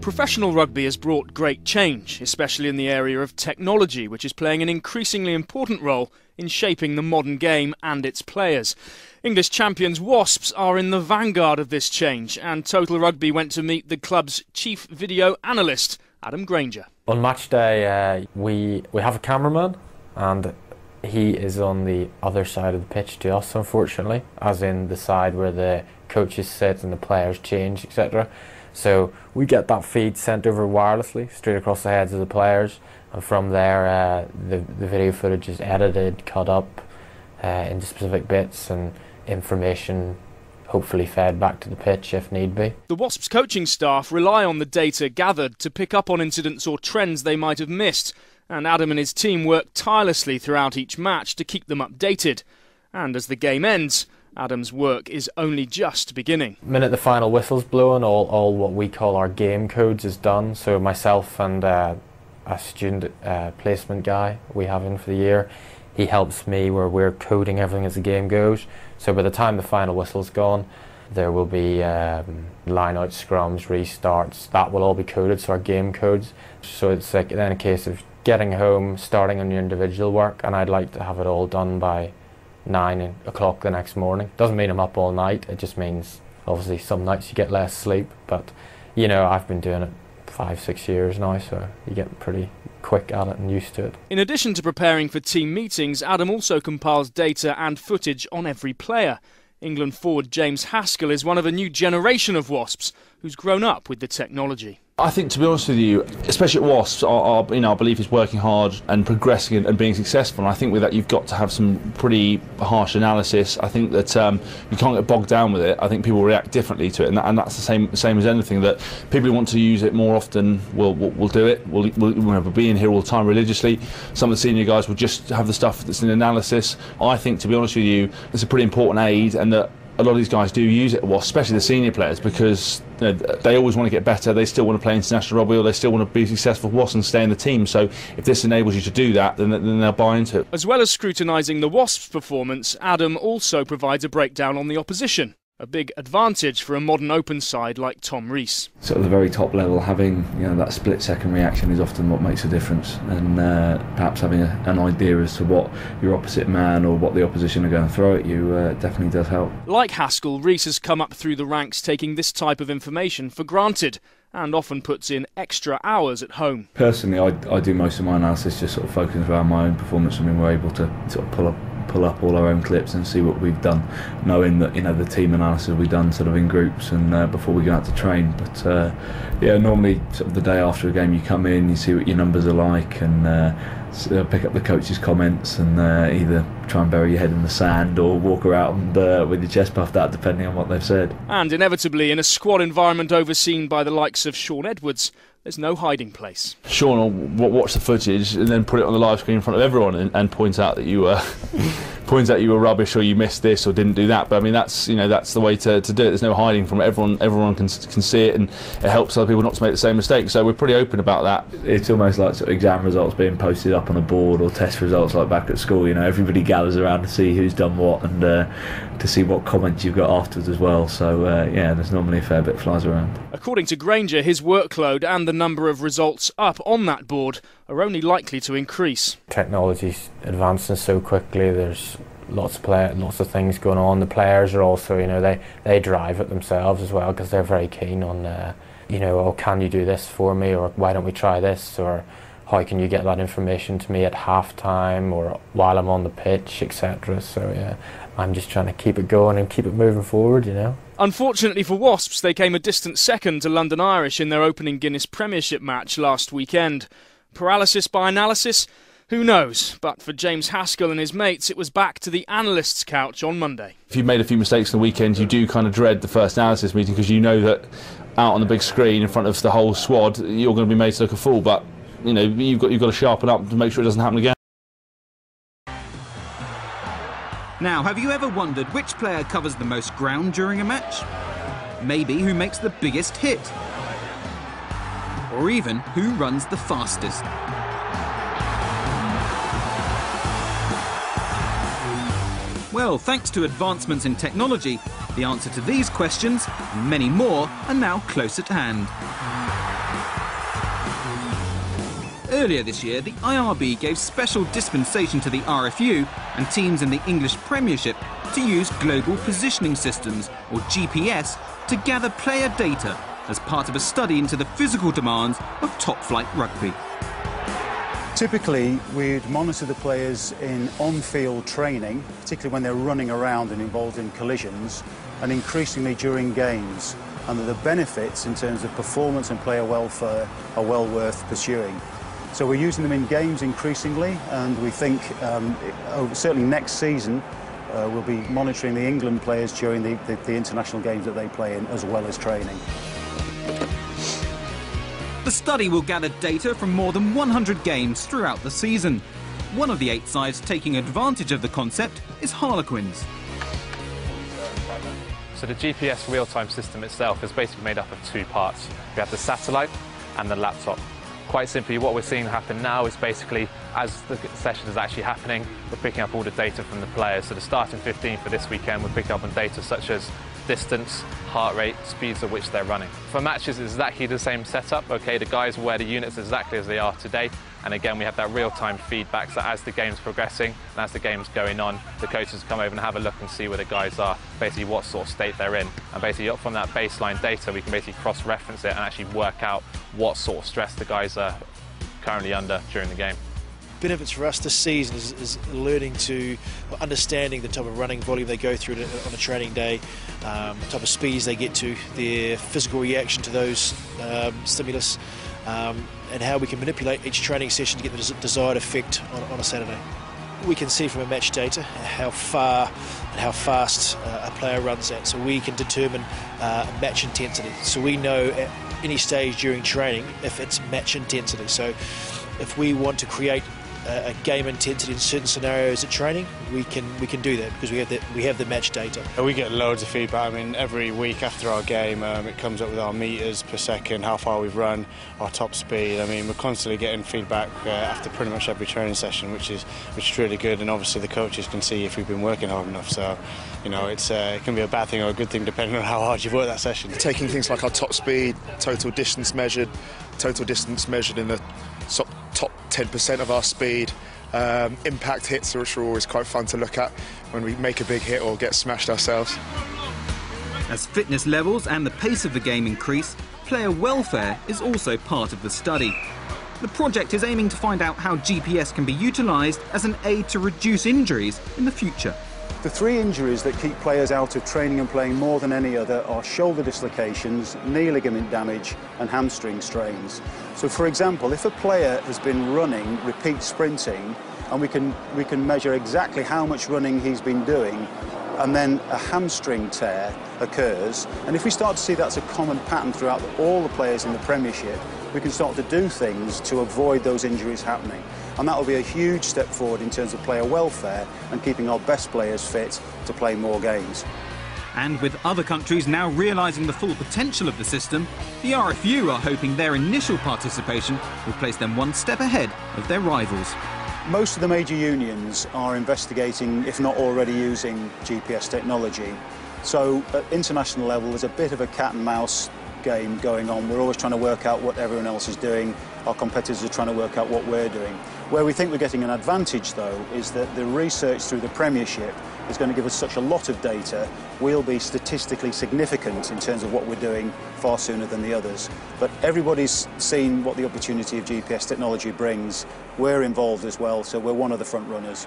Professional rugby has brought great change, especially in the area of technology, which is playing an increasingly important role in shaping the modern game and its players. English champions Wasps are in the vanguard of this change, and Total Rugby went to meet the club's chief video analyst, Adam Granger. On match day, we have a cameraman, and he is on the other side of the pitch to us, unfortunately, as in the side where the coaches sit and the players change, etc. So we get that feed sent over wirelessly, straight across the heads of the players, and from there the video footage is edited, cut up into specific bits, and information hopefully fed back to the pitch if need be. The Wasps coaching staff rely on the data gathered to pick up on incidents or trends they might have missed, and Adam and his team work tirelessly throughout each match to keep them updated. And as the game ends, Adam's work is only just beginning. The minute the final whistle's blown, all what we call our game codes is done. So myself and a student placement guy we have in for the year, he helps me where we're coding everything as the game goes. So by the time the final whistle's gone, there will be line-out scrums, restarts, that will all be coded, so our game codes. So it's like then a case of getting home, starting on your individual work, and I'd like to have it all done by 9 o'clock the next morning. Doesn't mean I'm up all night, it just means obviously some nights you get less sleep, but you know, I've been doing it 5-6 years now, so you get pretty quick at it and used to it. In addition to preparing for team meetings, Adam also compiles data and footage on every player. England forward James Haskell is one of a new generation of Wasps who's grown up with the technology. I think, to be honest with you, especially at Wasps, our belief is working hard and progressing and being successful. And I think with that, you've got to have some pretty harsh analysis. I think that you can't get bogged down with it. I think people react differently to it, and that's the same as anything. That people who want to use it more often will do it. We'll be in here all the time religiously. Some of the senior guys will just have the stuff that's in analysis. I think, to be honest with you, it's a pretty important aid, and that a lot of these guys do use it, especially the senior players, because they always want to get better. They still want to play international rugby, or they still want to be successful for Wasps and stay in the team. So if this enables you to do that, then they'll buy into it. As well as scrutinising the Wasps' performance, Adam also provides a breakdown on the opposition. A big advantage for a modern open side like Tom Rees. So at the very top level, having that split-second reaction is often what makes a difference, and perhaps having an idea as to what your opposite man or what the opposition are going to throw at you definitely does help. Like Haskell, Rees has come up through the ranks taking this type of information for granted, and often puts in extra hours at home. Personally, I do most of my analysis just sort of focusing around my own performance. I mean, we're able to sort of pull up all our own clips and see what we've done, knowing that the team analysis we've done sort of in groups and before we go out to train. But normally sort of the day after a game you come in, you see what your numbers are like, and pick up the coach's comments and either try and bury your head in the sand or walk around with your chest puffed out, depending on what they've said. And inevitably, in a squad environment overseen by the likes of Sean Edwards, there's no hiding place. Sean will watch the footage and then put it on the live screen in front of everyone and point out that you were rubbish, or you missed this or didn't do that. But I mean, that's the way to do it. There's no hiding from it. Everyone can see it, and it helps other people not to make the same mistake. So we're pretty open about that. It's almost like sort of exam results being posted up on a board, or test results like back at school. Everybody gathers around to see who's done what, and to see what comments you've got afterwards as well. So there's normally a fair bit flies around. According to Granger, his workload and the number of results up on that board are only likely to increase. Technology's advancing so quickly. There's lots of things going on. The players are also, they drive it themselves as well, because they're very keen on, oh, can you do this for me, or why don't we try this, or how can you get that information to me at half-time or while I'm on the pitch, etc. So I'm just trying to keep it going and keep it moving forward, Unfortunately for Wasps, they came a distant second to London Irish in their opening Guinness Premiership match last weekend. Paralysis by analysis? Who knows? But for James Haskell and his mates, it was back to the analyst's couch on Monday. If you've made a few mistakes on the weekend, you do kind of dread the first analysis meeting, because you know that out on the big screen in front of the whole squad, you're going to be made to look a fool. But you've got to sharpen up to make sure it doesn't happen again. Now, have you ever wondered which player covers the most ground during a match? Maybe who makes the biggest hit? Or even who runs the fastest? Well, thanks to advancements in technology, the answer to these questions, and many more, are now close at hand. Earlier this year, the IRB gave special dispensation to the RFU and teams in the English Premiership to use Global Positioning Systems, or GPS, to gather player data as part of a study into the physical demands of top-flight rugby. Typically, we'd monitor the players in on-field training, particularly when they're running around and involved in collisions, and increasingly during games, and that the benefits in terms of performance and player welfare are well worth pursuing. So we're using them in games increasingly, and we think certainly next season we'll be monitoring the England players during the international games that they play in, as well as training. The study will gather data from more than 100 games throughout the season. One of the 8 sides taking advantage of the concept is Harlequins. So the GPS real-time system itself is basically made up of 2 parts. We have the satellite and the laptop. Quite simply, what we're seeing happen now is basically, as the session is actually happening, we're picking up all the data from the players. So the starting 15 for this weekend, we're picking up on data such as distance, heart rate, speeds at which they're running. For matches, it's exactly the same setup. Okay, the guys will wear the units exactly as they are today. And again, we have that real-time feedback, so as the game's progressing and as the game's going on, the coaches come over and have a look and see where the guys are, basically what sort of state they're in. And basically from that baseline data, we can basically cross-reference it and actually work out what sort of stress the guys are currently under during the game. Benefits for us this season is learning to, understanding the type of running volume they go through on a training day, the type of speeds they get to, their physical reaction to those stimulus, and how we can manipulate each training session to get the desired effect on a Saturday. We can see from our match data how far and how fast a player runs at, so we can determine match intensity. So we know at any stage during training if it's match intensity. So if we want to create a game intensity in certain scenarios at training, we can do that because we have the match data. We get loads of feedback. I mean, every week after our game, it comes up with our meters per second, how far we've run, our top speed. I mean, we're constantly getting feedback after pretty much every training session, which is really good. And obviously, the coaches can see if we've been working hard enough. So, you know, it can be a bad thing or a good thing depending on how hard you've worked that session. Taking things like our top speed, total distance measured in the top 10% of our speed. Impact hits, which are always quite fun to look at when we make a big hit or get smashed ourselves. As fitness levels and the pace of the game increase, player welfare is also part of the study. The project is aiming to find out how GPS can be utilised as an aid to reduce injuries in the future. The 3 injuries that keep players out of training and playing more than any other are shoulder dislocations, knee ligament damage and hamstring strains. So for example, if a player has been running, repeat sprinting, and we can measure exactly how much running he's been doing, and then a hamstring tear occurs, and if we start to see that's a common pattern throughout all the players in the Premiership, we can start to do things to avoid those injuries happening. And that will be a huge step forward in terms of player welfare and keeping our best players fit to play more games. And with other countries now realising the full potential of the system, the RFU are hoping their initial participation will place them one step ahead of their rivals. Most of the major unions are investigating, if not already using, GPS technology. So at international level, there's a bit of a cat and mouse game going on. We're always trying to work out what everyone else is doing. Our competitors are trying to work out what we're doing. Where we think we're getting an advantage, though, is that the research through the Premiership is going to give us such a lot of data, we'll be statistically significant in terms of what we're doing far sooner than the others. But everybody's seen what the opportunity of GPS technology brings. We're involved as well, so we're one of the front runners.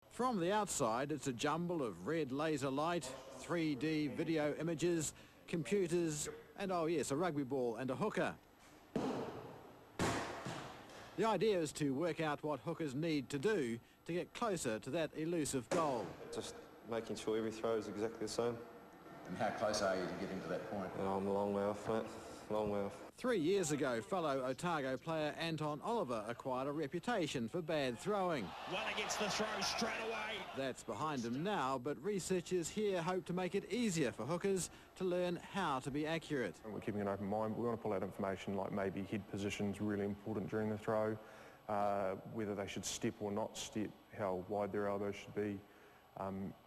From the outside, it's a jumble of red laser light, 3D video images, computers, and oh yes, a rugby ball and a hooker. The idea is to work out what hookers need to do to get closer to that elusive goal. Just making sure every throw is exactly the same. And how close are you to getting to that point? Oh, I'm a long way off, mate. Long way off. 3 years ago, fellow Otago player Anton Oliver acquired a reputation for bad throwing. Well against the throw straight away. That's behind him now, but researchers here hope to make it easier for hookers to learn how to be accurate. We're keeping an open mind. We want to pull out information like maybe head positions really important during the throw, whether they should step or not step, how wide their elbows should be,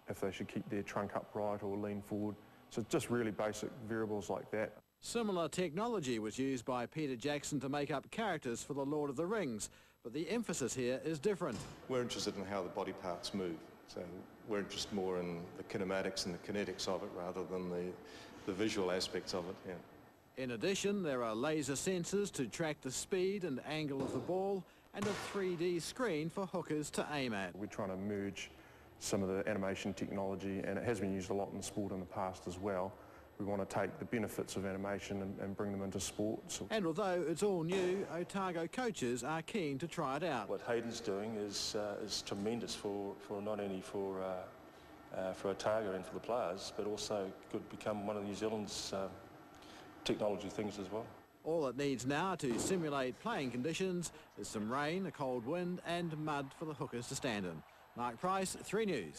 if they should keep their trunk upright or lean forward. So just really basic variables like that. Similar technology was used by Peter Jackson to make up characters for The Lord of the Rings, but the emphasis here is different. We're interested in how the body parts move, so we're interested more in the kinematics and the kinetics of it rather than the visual aspects of it. Yeah. In addition, there are laser sensors to track the speed and angle of the ball and a 3D screen for hookers to aim at. We're trying to merge some of the animation technology, and it has been used a lot in sport in the past as well. We want to take the benefits of animation and bring them into sports. And although it's all new, Otago coaches are keen to try it out. What Hayden's doing is tremendous for not only for Otago and for the players, but also could become one of New Zealand's technology things as well. All it needs now to simulate playing conditions is some rain, a cold wind and mud for the hookers to stand in. Mark Price, 3 News.